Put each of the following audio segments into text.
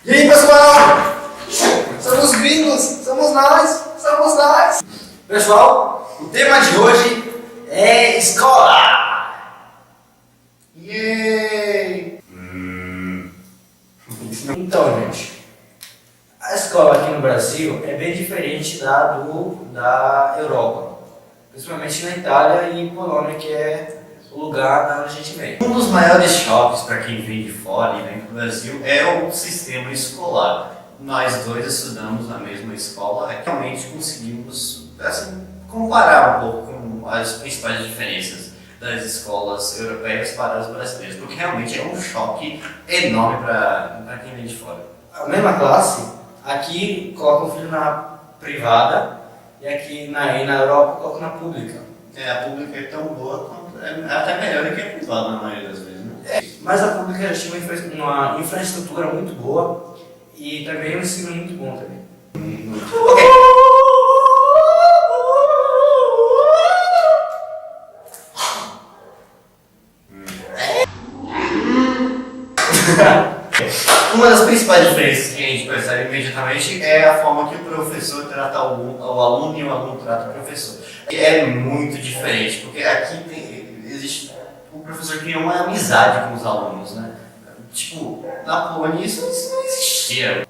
E aí, pessoal? Somos gringos, somos nós. Pessoal, o tema de hoje é escola. Yay! Então, gente, a escola aqui no Brasil é bem diferente da Europa, principalmente na Itália e Polônia, que é o lugar da onde a gente vem. Um dos maiores choques para quem vem de fora e vem para o Brasil é o sistema escolar. Nós dois estudamos na mesma escola, realmente conseguimos assim, comparar um pouco com as principais diferenças das escolas europeias para as brasileiras, porque realmente é um choque enorme para quem vem de fora. A mesma classe, aqui coloca o filho na privada e aqui na Europa coloca na pública. A pública é tão boa quanto, até melhor do que a privada na maioria das vezes, né? Mas a pública já tinha uma infraestrutura muito boa e também um ensino muito bom também. Ok. Uma das principais diferenças que a gente percebe imediatamente é a forma que o professor trata o aluno e o aluno trata o professor. É muito diferente, porque aqui existe, o professor cria uma amizade com os alunos, né? Tipo, na Polônia isso não existia.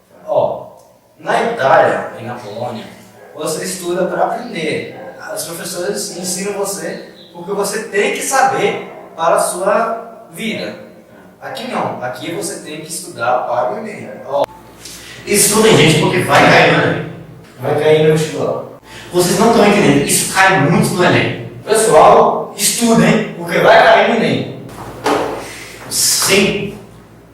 Na Itália e na Polônia, você estuda para aprender. Os professores ensinam você porque você tem que saber para a sua vida. Aqui não, aqui você tem que estudar para o Enem. Estudem, gente, porque vai cair no Enem. Vai cair no vestibular. Vocês não estão entendendo, isso cai muito no Enem. Pessoal, estudem porque vai cair no Enem. Sim.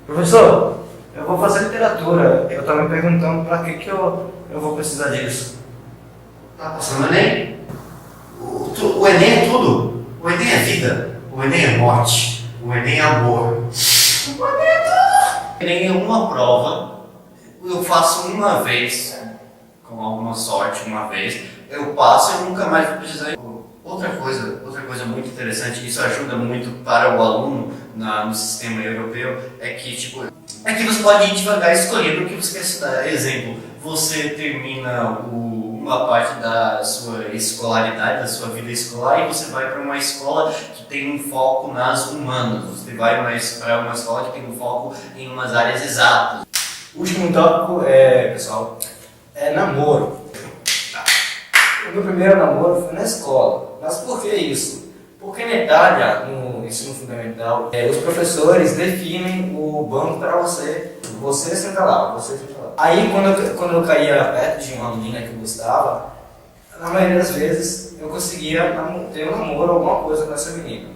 Professor, eu vou fazer literatura. Eu estou me perguntando para que eu vou precisar disso. Tá passando o Enem? O Enem é tudo. O Enem é vida. O Enem é morte. O Enem é amor. O Enem é tudo. O Enem é uma prova. Eu faço uma vez, com alguma sorte, uma vez. Eu passo e nunca mais vou precisar. Outra coisa muito interessante, isso ajuda muito para o aluno no sistema europeu, é que você pode ir devagar escolhendo o que você quer estudar. Exemplo, você termina uma parte da sua escolaridade, da sua vida escolar, e você vai para uma escola que tem um foco nas humanas. Você vai para uma escola que tem um foco em umas áreas exatas. O último tópico pessoal, é namoro. O meu primeiro namoro foi na escola. Mas por que isso? Porque na Itália, no ensino fundamental, os professores definem o banco para você. Você senta lá, você senta lá. Aí quando eu caía perto de uma menina que eu gostava, na maioria das vezes eu conseguia ter um namoro, alguma coisa com essa menina.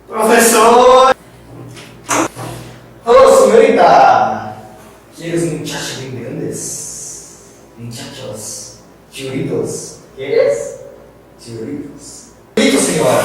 Professor! Ô, senhorita! ¿Quieres muchachos bien grandes? Muchachos churritos. ¿Quieres? Churritos. Churritos, senhora!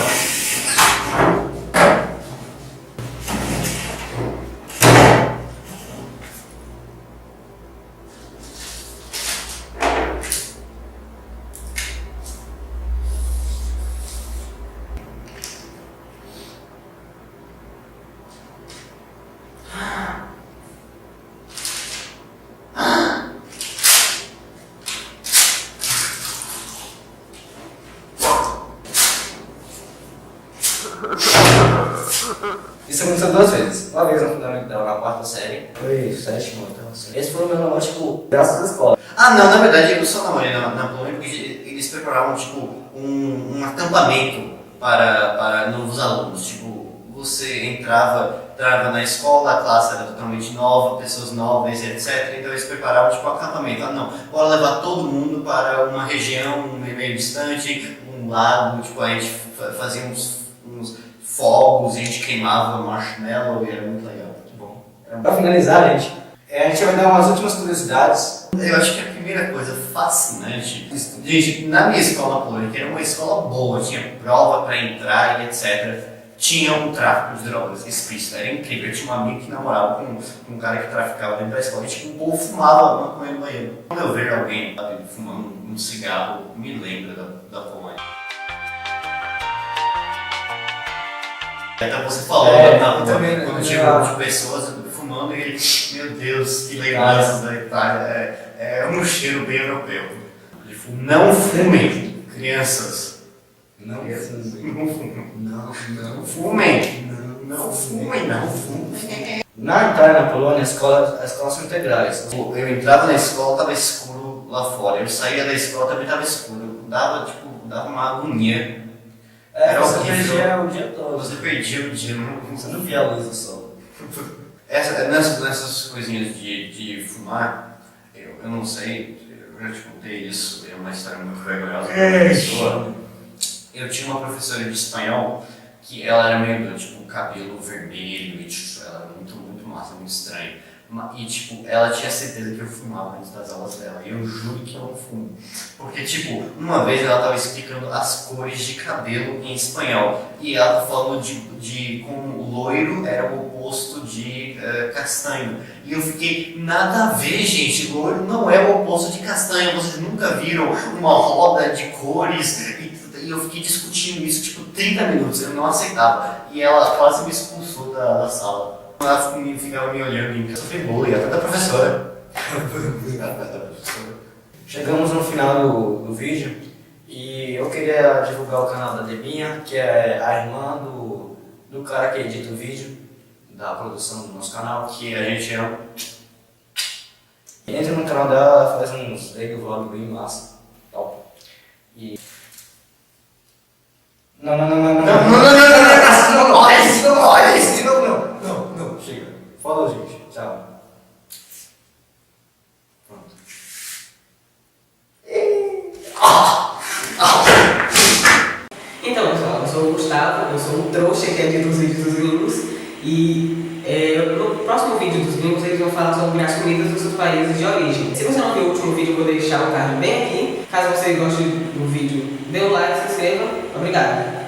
Isso aconteceu 2 vezes. Uma vez no fundamental, na 4ª série. Foi 7ª, então. Esse foi o meu namoro, graças à escola. Não, na verdade eu só namorei na Polônia porque eles preparavam um acampamento para novos alunos. Você entrava na escola, a classe era totalmente nova, pessoas novas, etc. Então eles preparavam um acampamento. Não, bora levar todo mundo para uma região meio distante, um lago, a gente fazia uns fogos, a gente queimava marshmallow e era muito legal. Muito bom. Para finalizar, gente, a gente vai dar umas últimas curiosidades. Eu acho que a primeira coisa fascinante, gente, na minha escola na Polônia, que era uma escola boa, tinha prova para entrar e etc. tinha um tráfico de drogas explícito. Era incrível. Eu tinha um amigo que namorava com um cara que traficava dentro da escola e tipo, o povo fumava maconha no banheiro. Quando eu vejo alguém, sabe, fumando um cigarro, me lembra da Polônia. Então você falou quando tinha um grupo de pessoas fumando e ele, meu Deus, que lembranças da Itália. É um cheiro bem europeu. Não fumem, crianças. Não fumem. Não Fumem. Não fumem. Na Itália, na Polônia, as escolas são integrais. Eu entrava na escola, tava escuro lá fora. Eu saía da escola, também tava escuro. Dava uma agonia. Era Você horrível. perdia o dia todo. Você perdia o dia. Você não via a luz do sol. Nessas coisinhas de fumar, eu não sei, eu já te contei isso, é uma história muito vergonhosa da minha pessoa. Eu tinha uma professora de espanhol que ela era meio tipo cabelo vermelho e tipo, ela era muito massa, muito estranha. E tipo, ela tinha certeza que eu fumava antes das aulas dela. E eu juro que eu não fumo. Porque tipo, uma vez ela estava explicando as cores de cabelo em espanhol. E ela falando de como loiro era o oposto de castanho. E eu fiquei, nada a ver, gente. Loiro não é o oposto de castanho. Vocês nunca viram uma roda de cores? E eu fiquei discutindo isso tipo 30 minutos. Eu não aceitava. E ela quase me expulsou da sala. Ela ficava me olhando e eu sofri bullying, até da professora. Chegamos no final do vídeo e eu queria divulgar o canal da Debinha, que é a irmã do cara que edita o vídeo, da produção do nosso canal, Que a gente ama. entra no canal dela, ela faz uns daily vlog bem massa. Top. E... Não, chega. Falou, gente. Tchau. Pronto. Então, pessoal, eu sou o Gustavo, eu sou um trouxa que edita os vídeos dos gringos e no próximo vídeo dos gringos eles vão falar sobre as comidas dos seus países de origem. Se você não viu o último vídeo, eu vou deixar o card bem aqui. Caso você goste do vídeo, dê um like, se inscreva. Obrigado.